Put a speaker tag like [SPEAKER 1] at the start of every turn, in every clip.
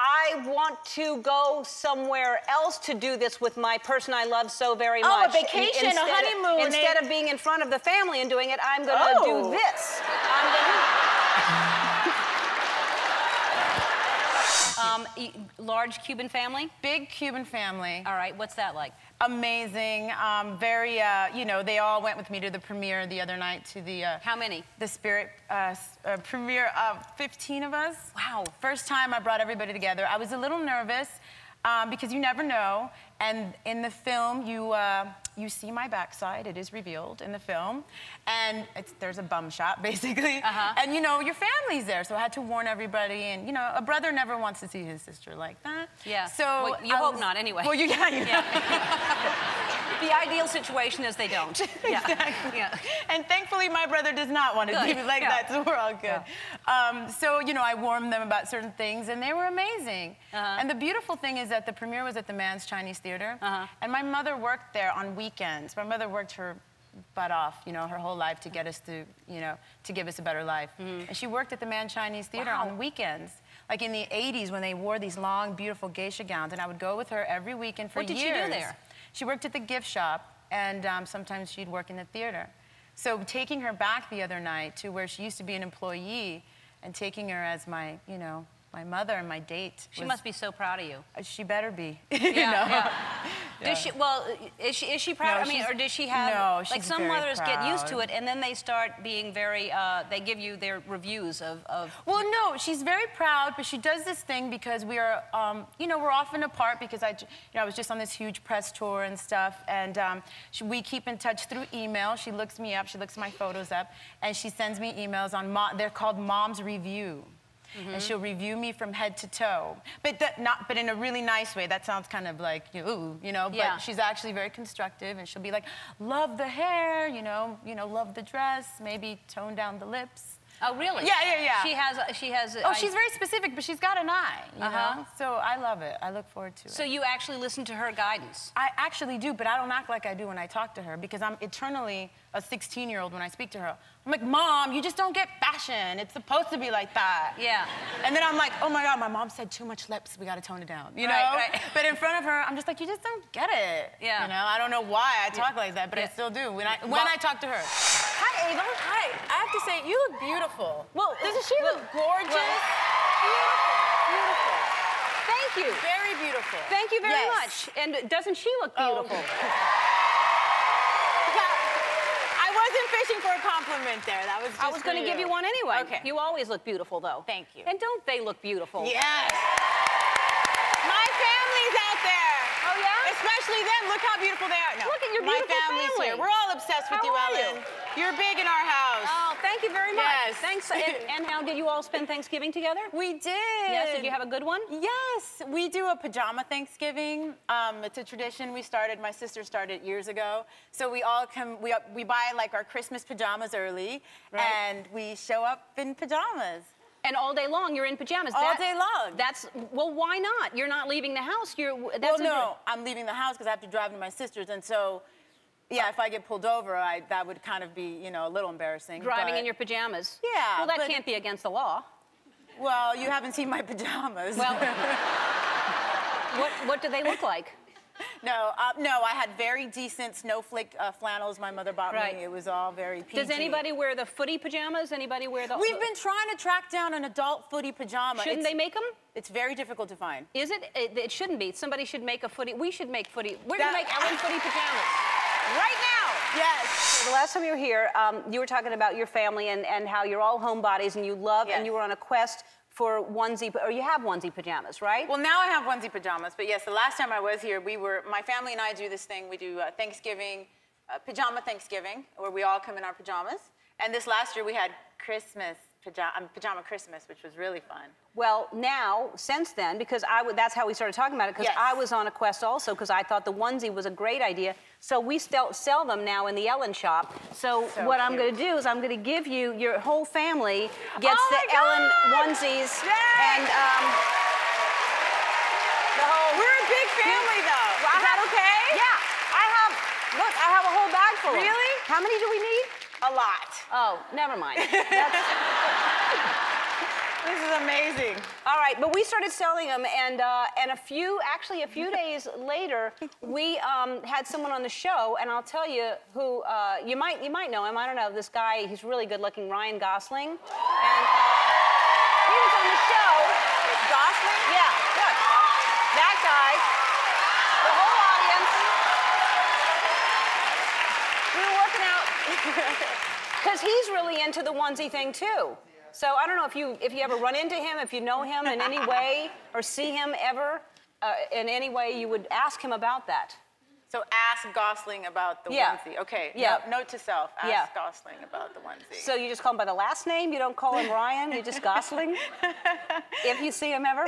[SPEAKER 1] I want to go somewhere else to do this with my person I love so very much.
[SPEAKER 2] Oh, a vacation, a honeymoon.
[SPEAKER 1] Instead of being in front of the family and doing it, I'm gonna do this. Large Cuban family?
[SPEAKER 2] Big Cuban family.
[SPEAKER 1] All right, what's that like?
[SPEAKER 2] Amazing. Very, you know, they all went with me to the premiere the other night to the...
[SPEAKER 1] How many?
[SPEAKER 2] The Spirit premiere of 15 of us.
[SPEAKER 1] Wow.
[SPEAKER 2] First time I brought everybody together. I was a little nervous because you never know. And in the film, you see my backside. It is revealed in the film. And there's a bum shot, basically. And, you know, your family's there. So I had to warn everybody. And, you know, a brother never wants to see his sister like that.
[SPEAKER 1] Yeah.
[SPEAKER 2] So
[SPEAKER 1] well, you hope not, anyway.
[SPEAKER 2] Well, yeah.
[SPEAKER 1] The ideal situation is they don't.
[SPEAKER 2] Exactly.
[SPEAKER 1] Yeah.
[SPEAKER 2] And thankfully, my brother does not want to do it like that, so we're all good. Yeah. So, you know, I warned them about certain things, and they were amazing. And the beautiful thing is that the premiere was at the Man's Chinese Theater, and my mother worked there on weekends. My mother worked her butt off, you know, her whole life to get us to, you know, to give us a better life. And she worked at the Man's Chinese Theater on weekends. Like in the 80s when they wore these long, beautiful geisha gowns, and I would go with her every weekend for years.
[SPEAKER 1] What did she do there?
[SPEAKER 2] She worked at the gift shop, and sometimes she'd work in the theater. So taking her back the other night to where she used to be an employee and taking her as my, you know, my mother and my date.
[SPEAKER 1] She must be so proud of you.
[SPEAKER 2] She better be.
[SPEAKER 1] Does she, well, is she proud?
[SPEAKER 2] No,
[SPEAKER 1] I mean, or does she have,
[SPEAKER 2] no,
[SPEAKER 1] like some mothers get used to it and then they start being very, they give you their reviews of...
[SPEAKER 2] Well, no, she's very proud, but she does this thing because we are, you know, we're often apart because I was just on this huge press tour and stuff, and we keep in touch through email. She looks me up, she looks my photos up, and she sends me emails on, they're called Mom's Review. And she'll review me from head to toe, but in a really nice way. That sounds kind of like ooh, you know. But she's actually very constructive, and she'll be like, "Love the hair, you know, love the dress, maybe tone down the lips."
[SPEAKER 1] Oh, really?
[SPEAKER 2] Yeah.
[SPEAKER 1] She has.
[SPEAKER 2] Oh, she's very specific, but she's got an eye, you know. So I love it. I look forward to it.
[SPEAKER 1] So you actually listen to her guidance?
[SPEAKER 2] I actually do, but I don't act like I do when I talk to her because I'm eternally a 16-year-old when I speak to her. I'm like, Mom, you just don't get fashion. It's supposed to be like that.
[SPEAKER 1] Yeah.
[SPEAKER 2] And then I'm like, oh my God, my mom said too much lips. We got to tone it down. You know?
[SPEAKER 1] Right.
[SPEAKER 2] But in front of her, I'm just like, you just don't get it.
[SPEAKER 1] Yeah.
[SPEAKER 2] You know? I don't know why I talk like that, but I still do when I talk to her. Hi, Eva. Hi. I have to say, you look beautiful.
[SPEAKER 1] Well,
[SPEAKER 2] doesn't she look gorgeous?
[SPEAKER 1] Beautiful. Thank you.
[SPEAKER 2] Very beautiful.
[SPEAKER 1] Thank you very much. And doesn't she look beautiful?
[SPEAKER 2] I wasn't fishing for a compliment there. That was just
[SPEAKER 1] I was going to give you one anyway.
[SPEAKER 2] Okay.
[SPEAKER 1] You always look beautiful, though.
[SPEAKER 2] Thank you.
[SPEAKER 1] And don't they look beautiful?
[SPEAKER 2] Yes. My family's out there.
[SPEAKER 1] Oh, yeah?
[SPEAKER 2] Especially them. Look how beautiful they are. No,
[SPEAKER 1] look at your
[SPEAKER 2] my
[SPEAKER 1] beautiful
[SPEAKER 2] family's
[SPEAKER 1] family.
[SPEAKER 2] here. We're all obsessed with
[SPEAKER 1] How
[SPEAKER 2] you,
[SPEAKER 1] are
[SPEAKER 2] Ellen. You're big in our house.
[SPEAKER 1] Oh, thank you very much.
[SPEAKER 2] Yes.
[SPEAKER 1] Thanks. And how did you all spend Thanksgiving together?
[SPEAKER 2] We did.
[SPEAKER 1] Yes. Did you have a good one?
[SPEAKER 2] Yes. We do a pajama Thanksgiving. It's a tradition we started. My sister started years ago. So we all come. We buy like our Christmas pajamas early, and we show up in pajamas.
[SPEAKER 1] And all day long, you're in pajamas.
[SPEAKER 2] All day long.
[SPEAKER 1] Well, why not? You're not leaving the house.
[SPEAKER 2] I'm leaving the house because I have to drive to my sister's, and so, yeah, if I get pulled over, that would kind of be, you know, a little embarrassing.
[SPEAKER 1] Driving in your pajamas.
[SPEAKER 2] Yeah.
[SPEAKER 1] Well, that can't be against the law.
[SPEAKER 2] Well, you haven't seen my pajamas.
[SPEAKER 1] Well, what do they look like?
[SPEAKER 2] No, I had very decent snowflake flannels my mother bought me. It was all very PG.
[SPEAKER 1] Does anybody wear the footy pajamas? Anybody wear the...
[SPEAKER 2] We've been trying to track down an adult footy pajama.
[SPEAKER 1] Shouldn't they make them?
[SPEAKER 2] It's very difficult to find.
[SPEAKER 1] Is it? It shouldn't be. Somebody should make a footy. We should make footy. We're going to make Ellen footy pajamas. Right now!
[SPEAKER 2] Yes.
[SPEAKER 1] The last time you were here, you were talking about your family and how you're all homebodies and you love and you were on a quest for onesie, or you have onesie pajamas, right?
[SPEAKER 2] Well, now I have onesie pajamas, but yes, the last time I was here, my family and I do this thing. We do Thanksgiving, pajama Thanksgiving, where we all come in our pajamas. And this last year we had Christmas, pajama Christmas, which was really fun.
[SPEAKER 1] Well, now, since then, because that's how we started talking about it, because I was on a quest also, because I thought the onesie was a great idea. So we still sell them now in the Ellen shop. So what I'm going to do is I'm going to give you, your whole family gets the Ellen onesies. And the whole...
[SPEAKER 2] We're a big family, though.
[SPEAKER 1] Well, is that okay? Yeah. Look, I have a whole bag full.
[SPEAKER 2] Really?
[SPEAKER 1] How many do we need?
[SPEAKER 2] A lot.
[SPEAKER 1] Oh, never mind.
[SPEAKER 2] This is amazing.
[SPEAKER 1] All right, but we started selling them, and a few days later, we had someone on the show, and I'll tell you who you might know him. I don't know this guy. He's really good looking, Ryan Gosling, and he was on the show.
[SPEAKER 2] Gosling?
[SPEAKER 1] Yeah, look, that guy. The whole audience. We were working out because he's really into the onesie thing too. So I don't know if you ever run into him, if you know him in any way, or see him ever in any way, you would ask him about that.
[SPEAKER 2] So ask Gosling about the onesie. Okay.
[SPEAKER 1] Yeah.
[SPEAKER 2] Note to self. Ask Gosling about the onesie.
[SPEAKER 1] So you just call him by the last name. You don't call him Ryan. You just Gosling. If you see him ever. All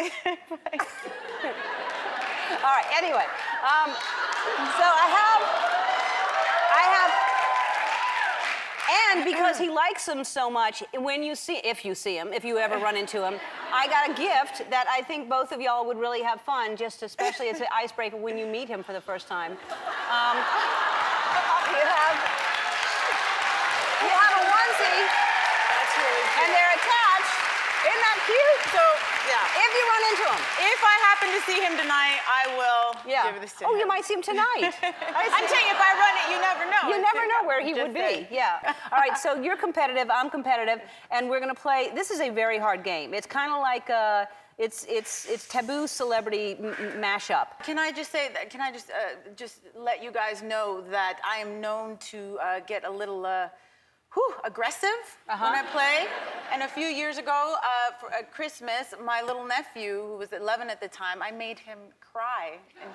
[SPEAKER 1] right. Anyway, so I have. And because he likes them so much, if you see him, if you ever run into him, I got a gift that I think both of y'all would really have fun, just especially as an icebreaker when you meet him for the first time. You have a onesie,
[SPEAKER 2] That's really cute.
[SPEAKER 1] and they're attached. Isn't that cute?
[SPEAKER 2] So, yeah.
[SPEAKER 1] If you run into him.
[SPEAKER 2] If I happen to see him tonight, I will give this to him.
[SPEAKER 1] Oh, you might see him tonight.
[SPEAKER 2] I'm telling you, if I run it, you never know.
[SPEAKER 1] You never know where he would be. Yeah. All right, so you're competitive, I'm competitive, and we're gonna play. This is a very hard game. It's kind of like it's taboo celebrity mashup.
[SPEAKER 2] Can I just say that? Can I just let you guys know that I am known to get a little aggressive when I play. And a few years ago, for Christmas, my little nephew, who was 11 at the time, I made him cry, and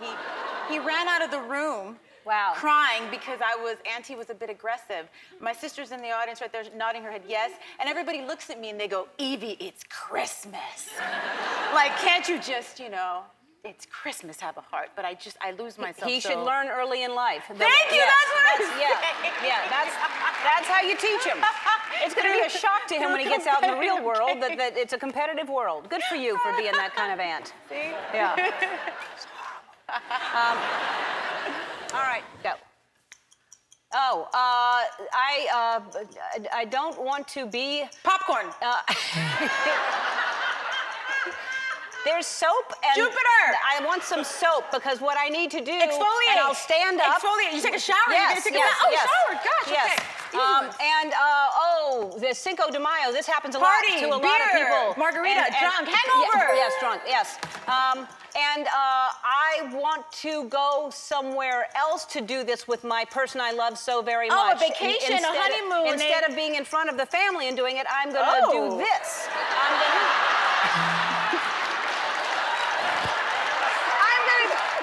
[SPEAKER 2] he ran out of the room.
[SPEAKER 1] Wow.
[SPEAKER 2] Crying because Auntie was a bit aggressive. My sister's in the audience right there nodding her head yes, and everybody looks at me and they go, Evie, it's Christmas. Like, can't you just, it's Christmas, have a heart, but I lose myself.
[SPEAKER 1] He should learn early in life.
[SPEAKER 2] Thank you, that's what I'm saying.
[SPEAKER 1] That's how you teach him. It's going to be a shock to him when he gets out in the real world that it's a competitive world. Good for you for being that kind of aunt.
[SPEAKER 2] See?
[SPEAKER 1] Yeah. All right, go. Oh, I don't want to be...
[SPEAKER 2] Popcorn.
[SPEAKER 1] There's soap and...
[SPEAKER 2] Jupiter!
[SPEAKER 1] I want some soap because what I need to do...
[SPEAKER 2] Exfoliate.
[SPEAKER 1] And I'll stand up.
[SPEAKER 2] Exfoliate. You take a shower.
[SPEAKER 1] Yes,
[SPEAKER 2] You're gonna take a bath. Oh, shower. Gosh,
[SPEAKER 1] yes.
[SPEAKER 2] okay.
[SPEAKER 1] The Cinco de Mayo. This happens a lot to a lot of people.
[SPEAKER 2] Margarita, drunk, hangover.
[SPEAKER 1] Yes, drunk, yes. I want to go somewhere else to do this with my person I love so very much.
[SPEAKER 2] Oh, a vacation, a honeymoon.
[SPEAKER 1] Instead of being in front of the family and doing it, I'm going to do this.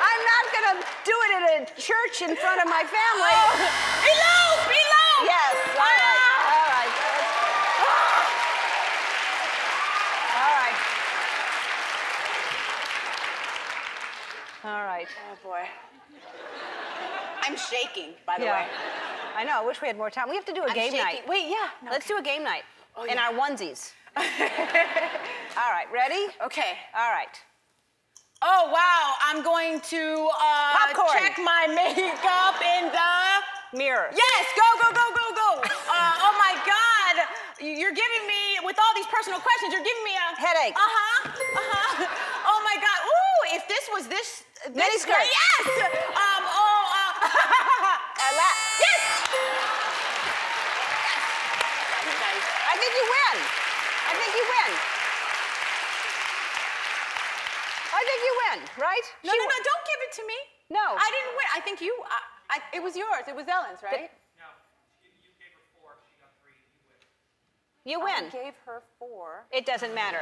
[SPEAKER 1] I'm not going to do it at a church in front of my family.
[SPEAKER 2] Elope!
[SPEAKER 1] Yes, all right. All right.
[SPEAKER 2] Oh, boy. I'm shaking, by the way.
[SPEAKER 1] I know. I wish we had more time. We have to do a game night.
[SPEAKER 2] Wait, yeah. No,
[SPEAKER 1] Let's do a game night in our onesies. All right. Ready?
[SPEAKER 2] Okay.
[SPEAKER 1] All right.
[SPEAKER 2] Oh, wow. I'm going to check my makeup in the...
[SPEAKER 1] mirror.
[SPEAKER 2] Yes. Go. Oh, my God. You're giving me, with all these personal questions, you're giving me a...
[SPEAKER 1] headache.
[SPEAKER 2] Oh, my God. Ooh, if this was this
[SPEAKER 1] miniskirt.
[SPEAKER 2] Yes. Yes. Nice.
[SPEAKER 1] I think you win. Right?
[SPEAKER 2] No, don't give it to me.
[SPEAKER 1] No.
[SPEAKER 2] I didn't win. I think you, it was yours. It was Ellen's, right?
[SPEAKER 3] No, you gave her 4, she got 3, you win.
[SPEAKER 1] You win.
[SPEAKER 2] I gave her 4.
[SPEAKER 1] It doesn't matter.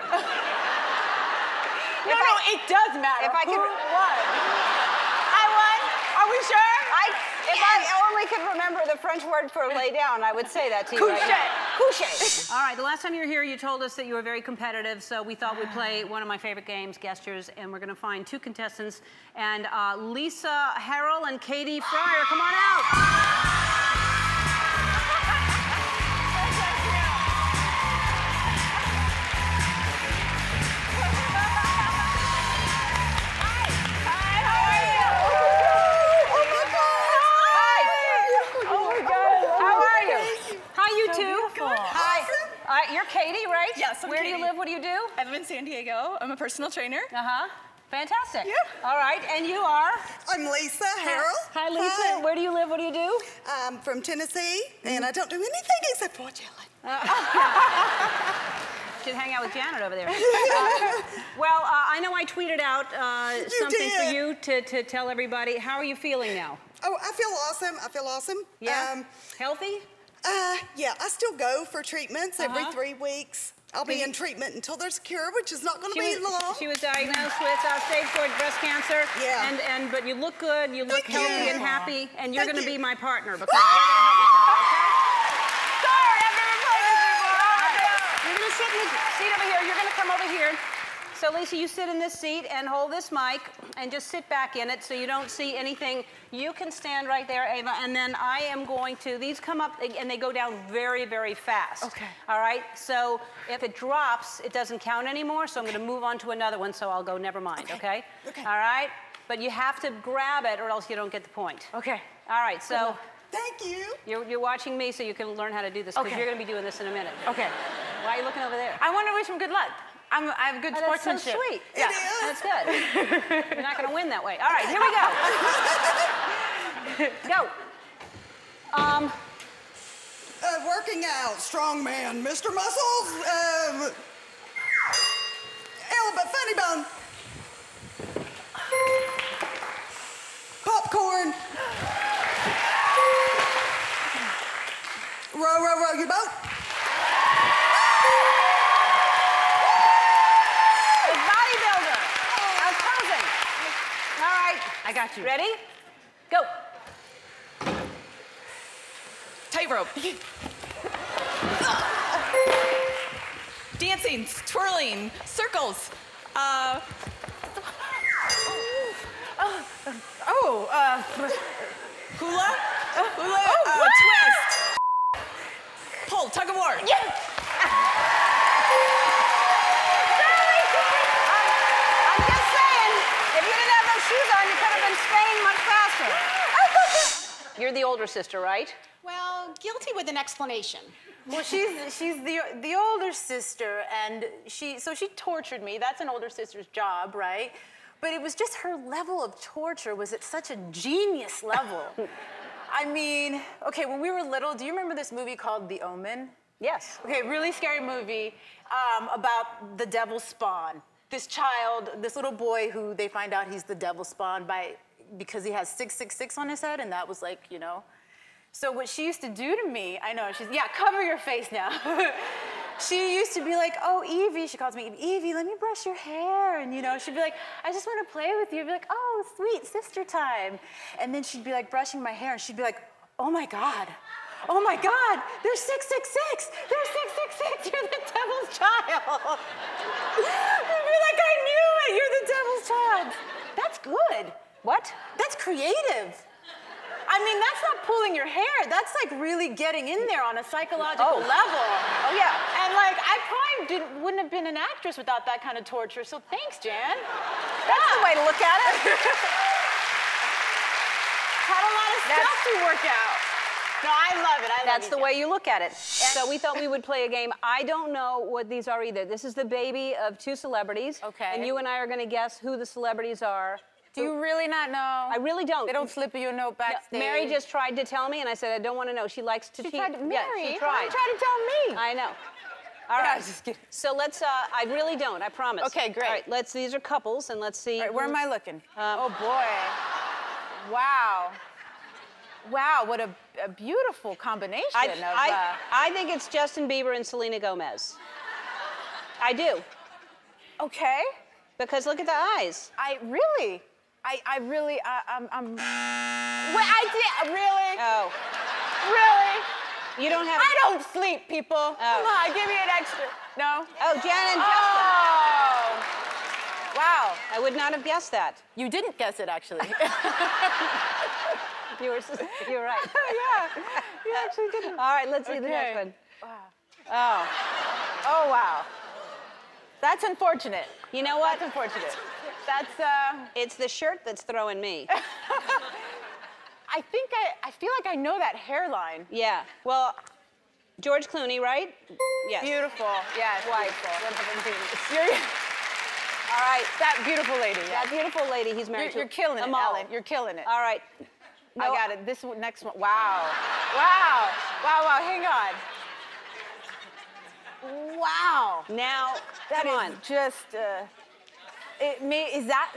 [SPEAKER 2] No, it does matter.
[SPEAKER 1] If I could...
[SPEAKER 2] Who won? I won? Are we sure?
[SPEAKER 1] If I only could remember the French word for lay down, I would say that to you right now. Couché. All right, the last time you were here, you told us that you were very competitive, so we thought we'd play one of my favorite games, Gestures, and we're going to find 2 contestants, and Lisa Harrell and Katie Fryer, come on out. You're Katie, right?
[SPEAKER 4] Yes, I'm
[SPEAKER 1] Where do
[SPEAKER 4] Katie.
[SPEAKER 1] you live? What do you do?
[SPEAKER 4] live in San Diego. I'm a personal trainer.
[SPEAKER 1] Uh-huh. Fantastic.
[SPEAKER 4] Yeah.
[SPEAKER 1] All right, and you are?
[SPEAKER 5] I'm Lisa Harrell.
[SPEAKER 1] Hi, Lisa.
[SPEAKER 5] Hi.
[SPEAKER 1] Where do you live? What do you do?
[SPEAKER 5] I'm from Tennessee, and I don't do anything except watch Ellen.
[SPEAKER 1] Should hang out with Janet over there. I know I tweeted out something for you to tell everybody. How are you feeling now?
[SPEAKER 5] Oh, I feel awesome. I feel awesome.
[SPEAKER 1] Yeah? Healthy?
[SPEAKER 5] Yeah, I still go for treatments every 3 weeks. I'll be in treatment until there's a cure, which is not going to be long.
[SPEAKER 1] She was diagnosed with stage 4 breast cancer.
[SPEAKER 5] Yeah.
[SPEAKER 1] But you look good, you look healthy and happy, and you're going to be my partner because
[SPEAKER 5] Ah!
[SPEAKER 1] you're going to help each other, okay? You're going to sit in the seat over here. You're going to come over here. So, Lisa, you sit in this seat and hold this mic and just sit back in it so you don't see anything. You can stand right there, Ava, and then I am going to, these come up and they go down very, very fast.
[SPEAKER 2] Okay.
[SPEAKER 1] All right? So if it drops, it doesn't count anymore, so I'm going to move on to another one, so I'll go never mind, okay?
[SPEAKER 5] Okay.
[SPEAKER 1] All right? But you have to grab it or else you don't get the point.
[SPEAKER 2] Okay.
[SPEAKER 1] All right, so
[SPEAKER 5] Thank you.
[SPEAKER 1] you're watching me so you can learn how to do this because you're going to be doing this in a minute.
[SPEAKER 2] Okay.
[SPEAKER 1] Why are you looking over there?
[SPEAKER 2] I want to wish him good luck. I have good sportsmanship.
[SPEAKER 1] That's so sweet.
[SPEAKER 2] Yeah.
[SPEAKER 5] It is.
[SPEAKER 1] That's good. You're not going to win that way. All right, here we go. Go.
[SPEAKER 5] Working out, strong man, Mr. Muscles, Elba, funny bone, popcorn, row, row, row your boat.
[SPEAKER 2] I got you.
[SPEAKER 1] Ready? Go.
[SPEAKER 4] Tightrope. Dancing, twirling, circles. Hula? Twist. Pull, tug of war.
[SPEAKER 2] Yeah.
[SPEAKER 1] I'm just saying, if you didn't have those shoes on, you could have been Spain much faster. You're the older sister, right?
[SPEAKER 6] Well, guilty with an explanation.
[SPEAKER 2] Well, she's the older sister, and she tortured me. That's an older sister's job, right? But it was just her level of torture was at such a genius level. I mean, okay, when we were little, do you remember this movie called The Omen?
[SPEAKER 1] Yes.
[SPEAKER 2] Okay, really scary movie about the devil's spawn. This child, this little boy who they find out he's the devil's spawn because he has 666 on his head, and that was like, you know. So what she used to do to me, I know, cover your face now. She used to be like, oh, Evie, she calls me Evie, let me brush your hair. And, you know, she'd be like, I just want to play with you. I'd be like, oh, sweet sister time. And then she'd be like brushing my hair, and she'd be like, oh my God, there's 666. There's 666, you're the devil's child. I'd be like, I knew it, you're the devil's child. That's good.
[SPEAKER 1] What?
[SPEAKER 2] That's creative. I mean, that's not pulling your hair. That's like really getting in there on a psychological level.
[SPEAKER 1] Oh, yeah.
[SPEAKER 2] And like, I probably wouldn't have been an actress without that kind of torture. So thanks, Jan. That's the way to look at it. Had a lot of stuff to work out. No, I love it.
[SPEAKER 1] That's the way you look at it. So we thought we would play a game. I don't know what these are either. This is the baby of two celebrities.
[SPEAKER 2] Okay.
[SPEAKER 1] And you and I are going to guess who the celebrities are.
[SPEAKER 2] Do you really not know?
[SPEAKER 1] I really don't.
[SPEAKER 2] They don't slip you a note backstage?
[SPEAKER 1] Mary just tried to tell me, and I said, I don't want to know. She likes to cheat.
[SPEAKER 2] Mary?
[SPEAKER 1] Yeah, she tried.
[SPEAKER 2] Tried to tell me.
[SPEAKER 1] I know. All right.
[SPEAKER 2] I was just kidding.
[SPEAKER 1] So let's, I really don't, I promise.
[SPEAKER 2] Okay, great.
[SPEAKER 1] All right, these are couples, and let's see.
[SPEAKER 2] All right, where am I looking? Oh, boy. Wow. Wow, what a beautiful combination
[SPEAKER 1] I think it's Justin Bieber and Selena Gomez. I do.
[SPEAKER 2] Okay.
[SPEAKER 1] Because look at the eyes.
[SPEAKER 2] I'm wait, really?
[SPEAKER 1] Oh.
[SPEAKER 2] Really?
[SPEAKER 1] You don't have...
[SPEAKER 2] I don't sleep, people.
[SPEAKER 1] Oh.
[SPEAKER 2] Come on, give me an extra. No?
[SPEAKER 1] Oh, Jan and
[SPEAKER 2] Oh. Wow.
[SPEAKER 1] Justin. I would not have guessed that.
[SPEAKER 2] You didn't guess it, actually.
[SPEAKER 1] You're right.
[SPEAKER 2] Yeah, you actually didn't.
[SPEAKER 1] All right, let's see the next one.
[SPEAKER 2] Wow.
[SPEAKER 1] Oh.
[SPEAKER 2] Oh, wow. That's unfortunate.
[SPEAKER 1] You know what?
[SPEAKER 2] That's unfortunate. That's,
[SPEAKER 1] It's the shirt that's throwing me.
[SPEAKER 2] I feel like I know that hairline.
[SPEAKER 1] Yeah. Well, George Clooney, right? Yes.
[SPEAKER 2] Beautiful. Yes.
[SPEAKER 1] Wife.
[SPEAKER 2] You're,
[SPEAKER 1] All right.
[SPEAKER 2] that beautiful lady.
[SPEAKER 1] That beautiful lady he's married to.
[SPEAKER 2] You're killing it,
[SPEAKER 1] Amal.
[SPEAKER 2] Ellen. You're killing it.
[SPEAKER 1] All right.
[SPEAKER 2] I got it. This next one. Wow. Wow. Wow. Wow. Hang on. Wow.
[SPEAKER 1] Now,
[SPEAKER 2] That
[SPEAKER 1] come
[SPEAKER 2] is
[SPEAKER 1] on.
[SPEAKER 2] just. Is that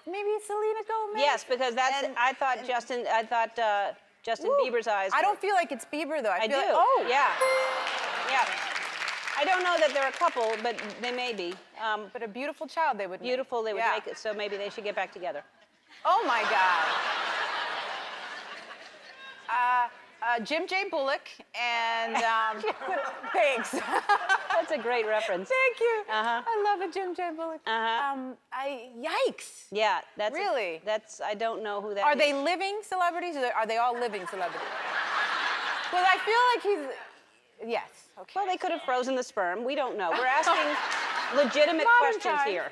[SPEAKER 2] maybe Selena Gomez?
[SPEAKER 1] Yes, because that's.
[SPEAKER 2] And-
[SPEAKER 1] I thought Justin Bieber's eyes.
[SPEAKER 2] I
[SPEAKER 1] were-
[SPEAKER 2] don't feel like it's Bieber though. I
[SPEAKER 1] I
[SPEAKER 2] feel
[SPEAKER 1] do.
[SPEAKER 2] Like, oh.
[SPEAKER 1] Yeah. Yeah. I don't know that they're a couple, but they may be.
[SPEAKER 2] But a beautiful child they would.
[SPEAKER 1] Beautiful, they would
[SPEAKER 2] Yeah.
[SPEAKER 1] make it. So maybe they should get back together.
[SPEAKER 2] Oh my God. Jim J. Bullock and thanks.
[SPEAKER 1] That's a great reference.
[SPEAKER 2] Thank you.
[SPEAKER 1] Uh-huh.
[SPEAKER 2] I love a Jim J. Bullock. Yikes.
[SPEAKER 1] Yeah, that's
[SPEAKER 2] Really?
[SPEAKER 1] I don't know who that
[SPEAKER 2] Are
[SPEAKER 1] is.
[SPEAKER 2] they living celebrities or are they all living celebrities? Well, I feel like he's. Yes. Okay.
[SPEAKER 1] Well, they could have frozen the sperm. We don't know. We're asking legitimate
[SPEAKER 2] Modern
[SPEAKER 1] questions
[SPEAKER 2] times.
[SPEAKER 1] here.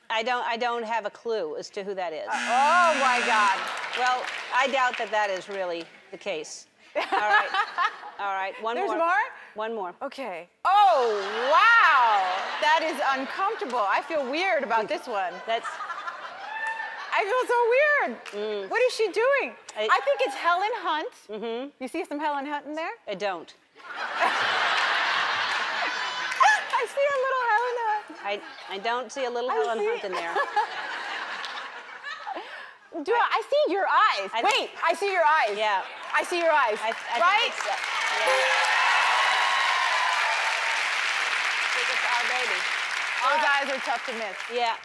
[SPEAKER 1] I don't have a clue as to who that is.
[SPEAKER 2] Oh my God.
[SPEAKER 1] Well, I doubt that is really the case. All right. All right.
[SPEAKER 2] There's more?
[SPEAKER 1] One more.
[SPEAKER 2] Okay. Oh, wow. That is uncomfortable. I feel weird about this one.
[SPEAKER 1] That's.
[SPEAKER 2] I feel so weird. What is she doing? I think it's Helen Hunt. Mm-hmm. You see some Helen Hunt in there?
[SPEAKER 1] I don't.
[SPEAKER 2] I see a little Helen Hunt.
[SPEAKER 1] I don't see a little Helen Hunt in there.
[SPEAKER 2] I see your eyes. Wait, I see your eyes.
[SPEAKER 1] Yeah.
[SPEAKER 2] I see your eyes.
[SPEAKER 1] I
[SPEAKER 2] right?
[SPEAKER 1] think it's our baby.
[SPEAKER 2] Those eyes are tough to miss.
[SPEAKER 1] Yeah.